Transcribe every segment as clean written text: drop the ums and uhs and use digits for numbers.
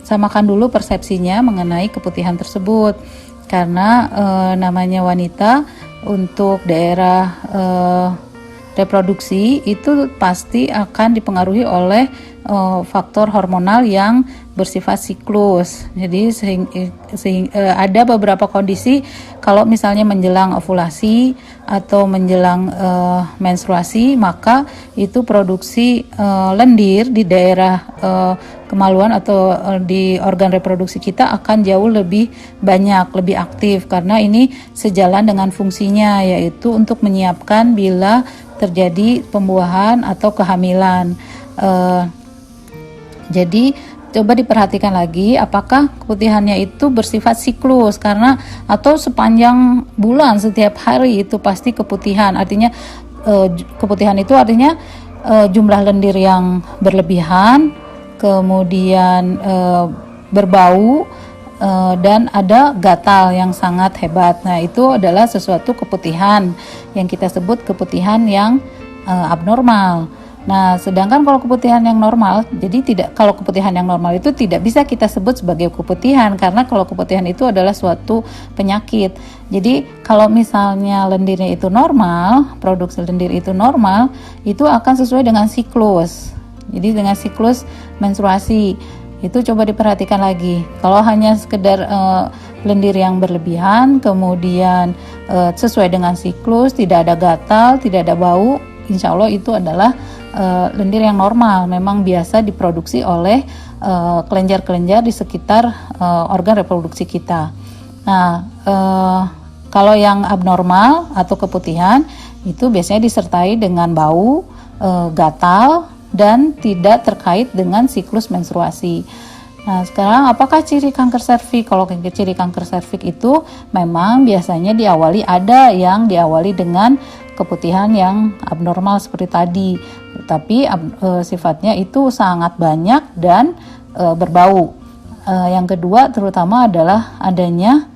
samakan dulu persepsinya mengenai keputihan tersebut, karena namanya wanita untuk daerah reproduksi itu pasti akan dipengaruhi oleh faktor hormonal yang bersifat siklus. Jadi ada beberapa kondisi kalau misalnya menjelang ovulasi atau menjelang menstruasi, maka itu produksi lendir di daerah kemaluan atau di organ reproduksi kita akan jauh lebih banyak, lebih aktif, karena ini sejalan dengan fungsinya, yaitu untuk menyiapkan bila terjadi pembuahan atau kehamilan. Jadi coba diperhatikan lagi apakah keputihannya itu bersifat siklus, karena atau sepanjang bulan setiap hari itu pasti keputihan. Artinya keputihan itu artinya jumlah lendir yang berlebihan, kemudian berbau, dan ada gatal yang sangat hebat. Nah, itu adalah sesuatu keputihan yang kita sebut keputihan yang abnormal. Nah, sedangkan kalau keputihan yang normal, kalau keputihan yang normal itu tidak bisa kita sebut sebagai keputihan, karena kalau keputihan itu adalah suatu penyakit. Jadi kalau misalnya lendirnya itu normal, produksi lendir itu normal, itu akan sesuai dengan siklus. Jadi dengan siklus menstruasi. Itu coba diperhatikan lagi. Kalau hanya sekedar lendir yang berlebihan, kemudian sesuai dengan siklus, tidak ada gatal, tidak ada bau, insya Allah itu adalah lendir yang normal, memang biasa diproduksi oleh kelenjar-kelenjar di sekitar organ reproduksi kita. Nah, kalau yang abnormal atau keputihan itu biasanya disertai dengan bau, gatal, dan tidak terkait dengan siklus menstruasi. Nah, sekarang apakah ciri kanker serviks? Kalau ciri kanker serviks itu memang biasanya ada yang diawali dengan keputihan yang abnormal seperti tadi, tapi sifatnya itu sangat banyak dan berbau. Yang kedua terutama adalah adanya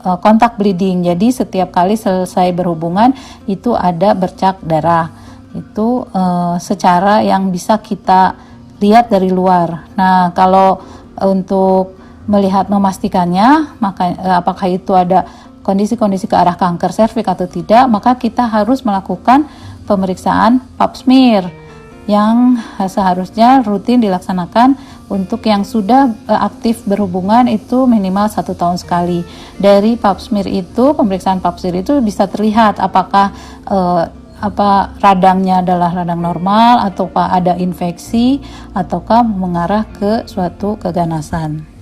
kontak bleeding. Jadi setiap kali selesai berhubungan itu ada bercak darah. Itu secara yang bisa kita lihat dari luar. Nah, kalau untuk memastikannya, maka apakah itu ada kondisi-kondisi ke arah kanker serviks atau tidak, maka kita harus melakukan pemeriksaan pap smear yang seharusnya rutin dilaksanakan untuk yang sudah aktif berhubungan itu minimal 1 tahun sekali. Dari pap smear itu, pemeriksaan pap smear itu bisa terlihat apakah radangnya adalah radang normal ataukah ada infeksi ataukah mengarah ke suatu keganasan.